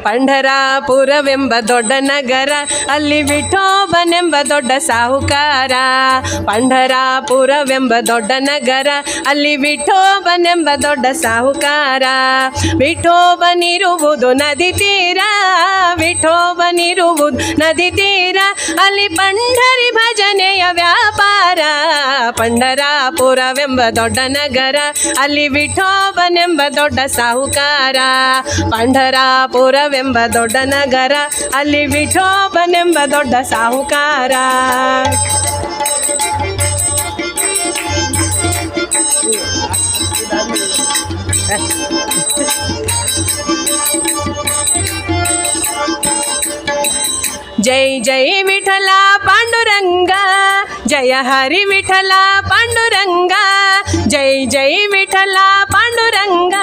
ಪಂಢರಾಪುರವೆಂಬ ದೊಡ್ಡ ನಗರ, ಅಲ್ಲಿ ವಿಠೋಬನೆಂಬ ದೊಡ್ಡ ಸಾಹುಕಾರ. ಪಂಢರಾಪುರವೆಂಬ ದೊಡ್ಡ ನಗರ, ಅಲ್ಲಿ ವಿಠೋಬನೆಂಬ ದೊಡ್ಡ ಸಾಹುಕಾರ. ವಿಠೋಬನಿರುವುದು ನದಿ ತೀರ, ವಿಠೋಬನಿರುವುದು ನದಿ ತೀರ, ಅಲ್ಲಿ ಪಂಢರಿ ಭಜನೆಯ ವ್ಯಾಪಾರ. ಪಂಢರಾಪುರವೆಂಬ ದೊಡ್ಡ ನಗರ, ಅಲ್ಲಿ ವಿಠೋಬನೆಂಬ ದೊಡ್ಡ ಸಾಹುಕಾರ. ಪಂಢರಾಪುರವೆಂಬ ದೊಡ್ಡ ನಗರ, ಅಲ್ಲಿ ವಿಠೋಬನೆಂಬ ದೊಡ್ಡ ಸಾಹುಕಾರ. ಜೈ ಜೈ ವಿಠಲ ಪಾಂಡುರಂಗ, ಜಯ ಹರಿ ವಿಠಲ ಪಾಂಡುರಂಗ. ಜೈ ಜೈ ವಿಠಲ ಪಾಂಡುರಂಗ,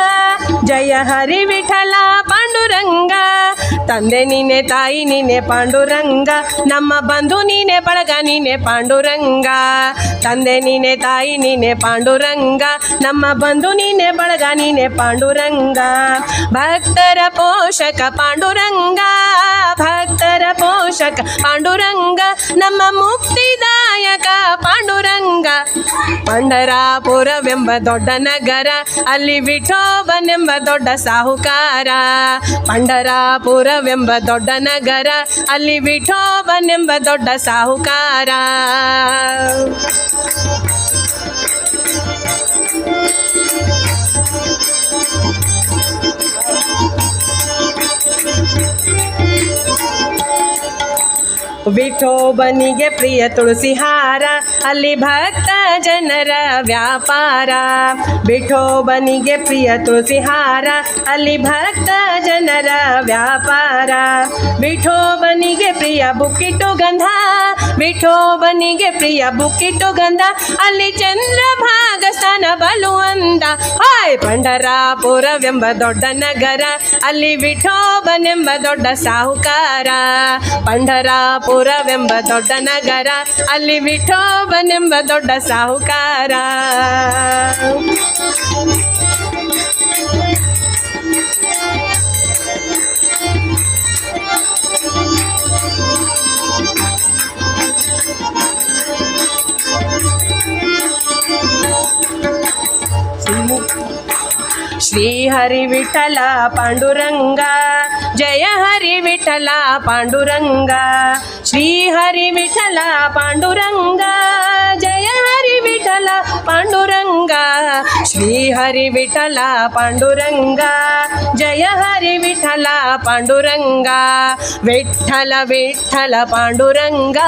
ಜಯ ಹರಿ ವಿಠಲ ಪಾಂಡುರಂಗ. ತಂದೆ ನೀನೆ, ತಾಯಿ ನೀನೆ ಪಾಂಡುರಂಗ, ನಮ್ಮ ಬಂಧು ನೀನೆ, ಬಳಗ ನೀನೆ ಪಾಂಡುರಂಗ. ತಂದೆ ನೀನೆ, ತಾಯಿ ನೀನೆ ಪಾಂಡುರಂಗ, ನಮ್ಮ ಬಂಧು ನೀನೆ, ಬಳಗ ನೀನೆ ಪಾಂಡುರಂಗ. ಭಕ್ತರ ಪೋಷಕ ಪಾಂಡುರಂಗ, ಭಕ್ತರ ಪೋಷಕ ಪಾಂಡುರಂಗ, ನಮ್ಮ ಮುಕ್ತಿದಾಯಕ ಪಾಂಡುರಂಗ. ಪಂಢರಾಪುರವೆಂಬ ದೊಡ್ಡ ನಗರ, ಅಲ್ಲಿ ವಿಠೋಬನೆಂಬ ದೊಡ್ಡ ಸಾಹುಕಾರ. ಪಂಢರಾಪುರವೆಂಬ ದೊಡ್ಡ ನಗರ, ಅಲ್ಲಿ ವಿಠೋಬನೆಂಬ ದೊಡ್ಡ ಸಾಹುಕಾರ. ವಿಠೋಬನಿಗೆ ಪ್ರಿಯ ತುಳಸಿ ಹಾರ, ಅಲ್ಲಿ ಭಕ್ತ ಜನರ ವ್ಯಾಪಾರ. ವಿಠೋಬನಿಗೆ ಪ್ರಿಯ ತುಳಸಿ ಹಾರ, ಅಲ್ಲಿ ಭಕ್ತ ಜನರ ವ್ಯಾಪಾರ. ವಿಠೋಬನಿಗೆ ಪ್ರಿಯ ಬುಕ್ಕಿಟ್ಟು ಗಂಧ, ವಿಠೋಬನಿಗೆ ಪ್ರಿಯ ಬುಕ್ಕಿಟ್ಟು ಗಂಧ, ಅಲ್ಲಿ ಚಂದ್ರಭಾಗ ಸ್ಥಾನ ಬಲುವಂದ. ಹಾಯ್ ಪಂಢರಾಪುರವೆಂಬ ದೊಡ್ಡ ನಗರ, ಅಲ್ಲಿ ವಿಠೋಬನೆಂಬ ದೊಡ್ಡ ಸಾಹುಕಾರ. ಪಂಢರಾಪುರವೆಂಬ ದೊಡ್ಡ ನಗರ, ಅಲ್ಲಿ ವಿಠೋಬನೆಂಬ ದೊಡ್ಡ ಸಾಹುಕಾರ. ಶ್ರೀ ಹರಿ ವಿಠಲ ಪಾಂಡುರಂಗ, ಜಯ ಹರಿ ವಿಠಲ ಪಾಂಡುರಂಗ. ಶ್ರೀ ಹರಿ ವಿಠಲ ಪಾಂಡುರಂಗ, ಜಯ ಹರಿ ವಿಠಲ ಪಾಂಡುರಂಗ. ಶ್ರೀ ಹರಿ ವಿಠಲ ಪಾಂಡುರಂಗ, ಜಯ ಹರಿ ವಿಠಲ ಪಾಂಡುರಂಗ. ವಿಠಲ ವಿಠಲ ಪಾಂಡುರಂಗ,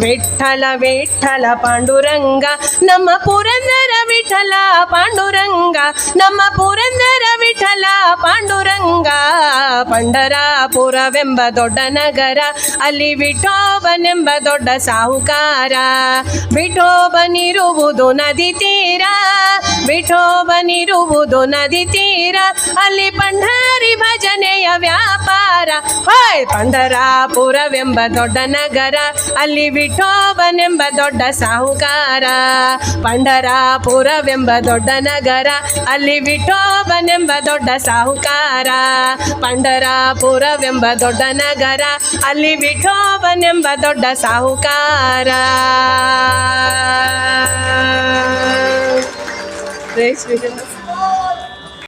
ವಿಠಲ ವಿಠಲ ಪಾಂಡುರಂಗ. ನಮ್ಮ ಪುರಂದರ ವಿಠಲ ಪಾಂಡುರಂಗ, ನಮ್ಮ ಪುರಂದರ ವಿಠಲ ಪಾಂಡುರಂಗ. ಪಂಢರಾಪುರವೆಂಬ ದೊಡ್ಡ ನಗರ, ಅಲ್ಲಿ ವಿಠೋಬನೆಂಬ ದೊಡ್ಡ ಸಾಹುಕಾರ. ವಿಠೋಬನಿರುವುದು ನದಿ ತೀರ, ವಿಠೋಬನಿರುವುದು ನದಿ ತೀರ, ಅಲ್ಲಿ ಪಂಢರಿ ಭಜನೆಯ ವ್ಯಾಪಾರ. ಹಾಯ್ ಪಂಢರಾಪುರವೆಂಬ ದೊಡ್ಡ ನಗರ, ಅಲ್ಲಿ ವಿಠೋಬನೆಂಬ ದೊಡ್ಡ ಸಾಹುಕಾರ. ಪಂಢರಾಪುರವೆಂಬ ದೊಡ್ಡ ನಗರ, ಅಲ್ಲಿ ವಿಠೋಬನೆಂಬ ದೊಡ್ಡ ಸಾಹುಕಾರ. ಪಂಢರಾಪುರವೆಂಬ ದೊಡ್ಡ ನಗರ, ಅಲ್ಲಿ ವಿಠೋಬನೆಂಬ ದೊಡ್ಡ ಸಾಹುಕಾರ. ಜೈ ಶ್ರೀ